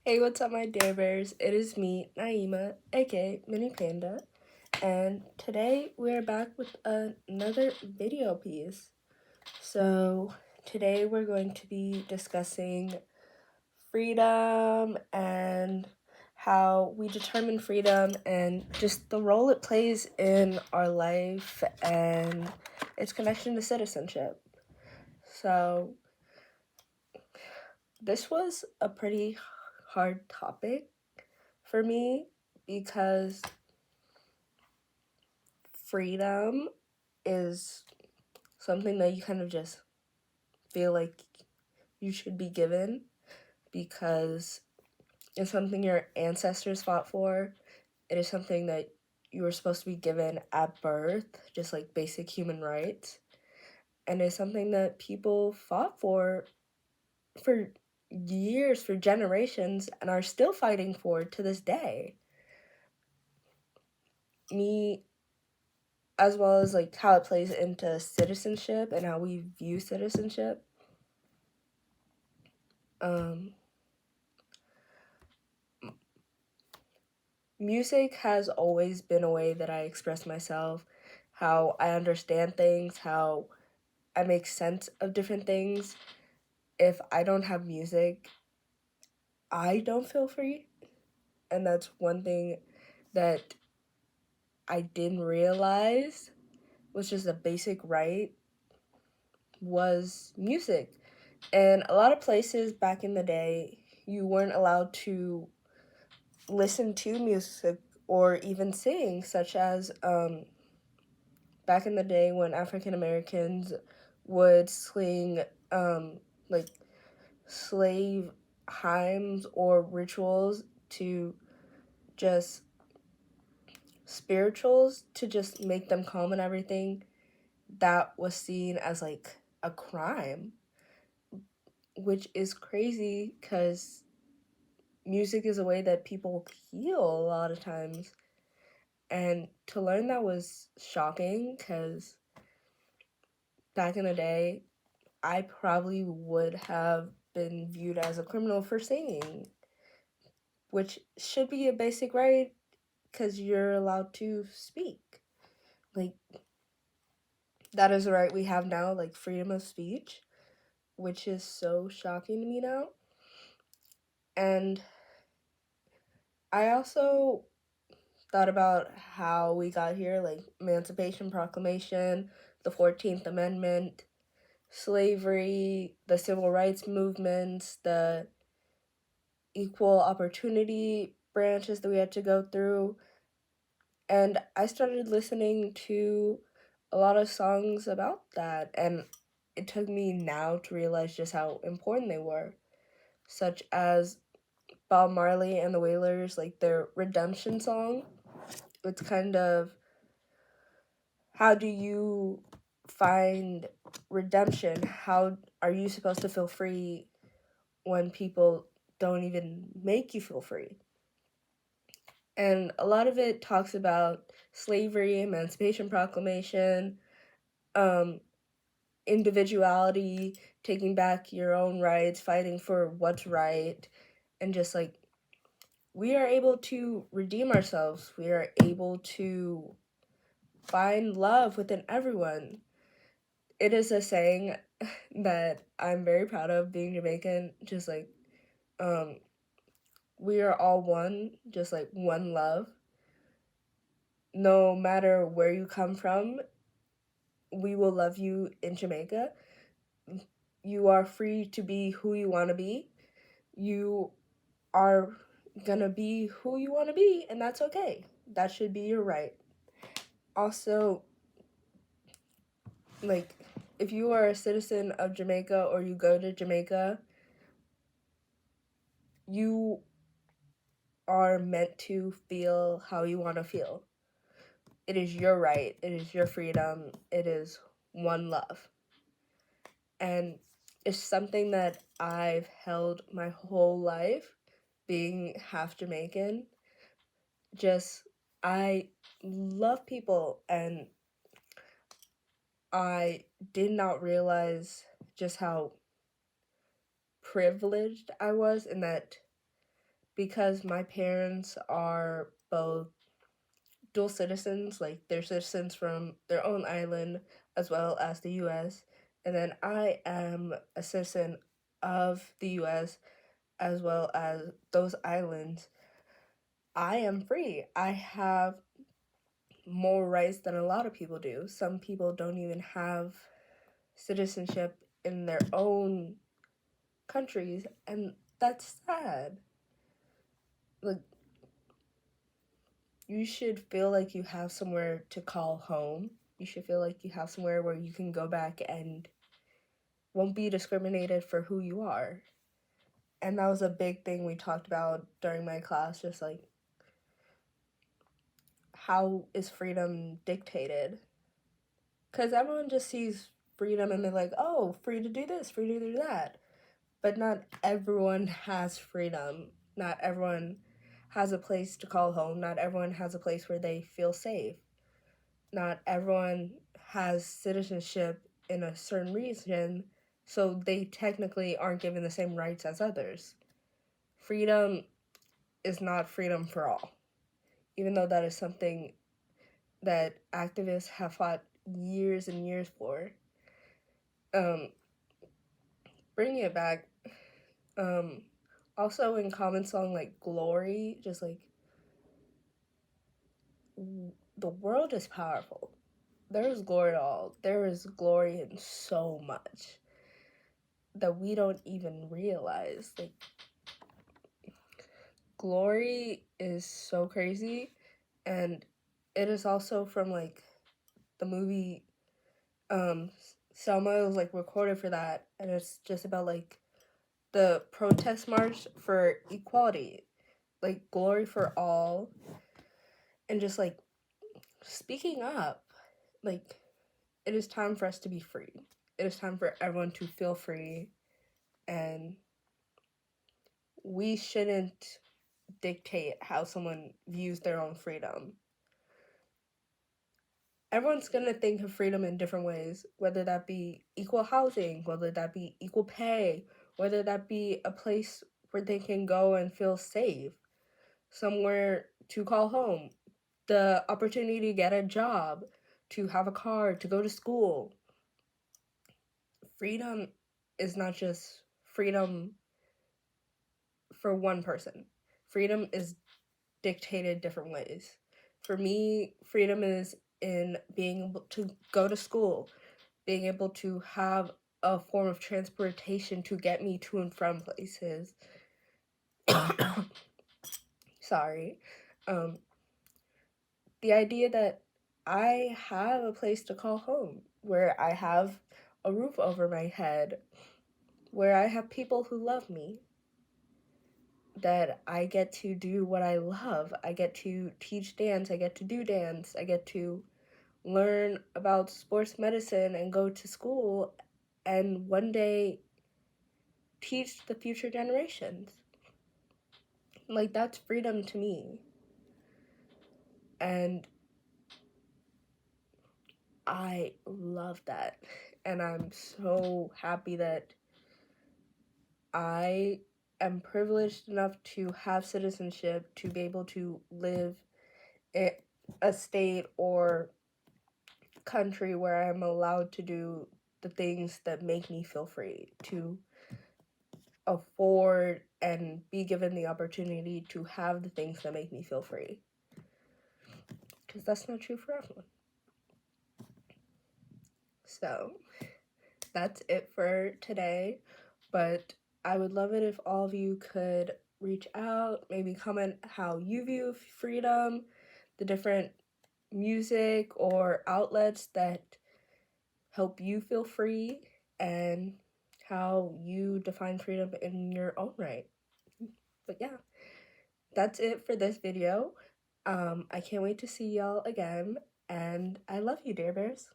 Hey, what's up, my DHAR-Bears? It is me, Naima, aka Mini Panda, and today we're back with another video piece. So, today we're going to be discussing freedom and how we determine freedom and just the role it plays in our life and its connection to citizenship. So, this was a pretty hard topic for me because freedom is something that you kind of just feel like you should be given because it's something your ancestors fought for. It is something that you were supposed to be given at birth, just like basic human rights. And it's something that people fought for years, for generations, and are still fighting for to this day. Me, as well as like how it plays into citizenship and how we view citizenship. Music has always been a way that I express myself, how I understand things, how I make sense of different things. If I don't have music, I don't feel free. And that's one thing that I didn't realize was just a basic right was music. And a lot of places back in the day, you weren't allowed to listen to music or even sing, such as back in the day when African Americans would sing like slave hymns or rituals to just spirituals to just make them calm and everything, that was seen as like a crime, which is crazy because music is a way that people heal a lot of times. And to learn that was shocking because back in the day, I probably would have been viewed as a criminal for singing, which should be a basic right because you're allowed to speak. Like, that is a right we have now, like freedom of speech, which is so shocking to me now. And I also thought about how we got here, like Emancipation Proclamation, the 14th Amendment, slavery, the civil rights movements, the equal opportunity branches that we had to go through. And I started listening to a lot of songs about that. And it took me now to realize just how important they were, such as Bob Marley and the Wailers, like their Redemption song. It's kind of, how do you find redemption? How are you supposed to feel free when people don't even make you feel free? And a lot of it talks about slavery, Emancipation Proclamation, individuality, taking back your own rights, fighting for what's right, and just like we are able to redeem ourselves. We are able to find love within everyone. It is a saying that I'm very proud of being Jamaican, just like we are all one, just like one love. No matter where you come from, we will love you in Jamaica. You are free to be who you want to be. You are gonna be who you want to be, and that's okay. That should be your right. Also, like, if you are a citizen of Jamaica or you go to Jamaica, you are meant to feel how you want to feel. It is your right. It is your freedom. It is one love. And it's something that I've held my whole life, being half Jamaican. Just, I love people, and I did not realize just how privileged I was in that because my parents are both dual citizens, like they're citizens from their own island as well as the US, and then I am a citizen of the US as well as those islands. I am free. I have more rights than a lot of people do. Some people don't even have citizenship in their own countries, and that's sad. Like, you should feel like you have somewhere to call home. You should feel like you have somewhere where you can go back and won't be discriminated for who you are. And that was a big thing we talked about during my class, just like, how is freedom dictated? Because everyone just sees freedom and they're like, oh, free to do this, free to do that. But not everyone has freedom. Not everyone has a place to call home. Not everyone has a place where they feel safe. Not everyone has citizenship in a certain region, so they technically aren't given the same rights as others. Freedom is not freedom for all, even though that is something that activists have fought years and years for. Bringing it back, also in Common Song, like glory, just like the world is powerful. There is glory at all. There is glory in so much that we don't even realize. Like, glory is so crazy, and it is also from like the movie Selma. It was like recorded for that, and it's just about like the protest march for equality, like glory for all, and just like speaking up. Like, it is time for us to be free. It is time for everyone to feel free, and we shouldn't dictate how someone views their own freedom. Everyone's gonna think of freedom in different ways, whether that be equal housing, whether that be equal pay, whether that be a place where they can go and feel safe, somewhere to call home, the opportunity to get a job, to have a car, to go to school. Freedom is not just freedom for one person. Freedom is dictated different ways. For me, freedom is in being able to go to school, being able to have a form of transportation to get me to and from places. Sorry. The idea that I have a place to call home, where I have a roof over my head, where I have people who love me, that I get to do what I love. I get to teach dance, I get to do dance, I get to learn about sports medicine and go to school and one day teach the future generations. Like, that's freedom to me. And I love that. And I'm so happy that I am privileged enough to have citizenship, to be able to live in a state or country where I'm allowed to do the things that make me feel free, to afford and be given the opportunity to have the things that make me feel free. Because that's not true for everyone. So, that's it for today. But I would love it if all of you could reach out, maybe comment how you view freedom, the different music or outlets that help you feel free, and how you define freedom in your own right. But yeah, that's it for this video. I can't wait to see y'all again, and I love you, Dear Bears.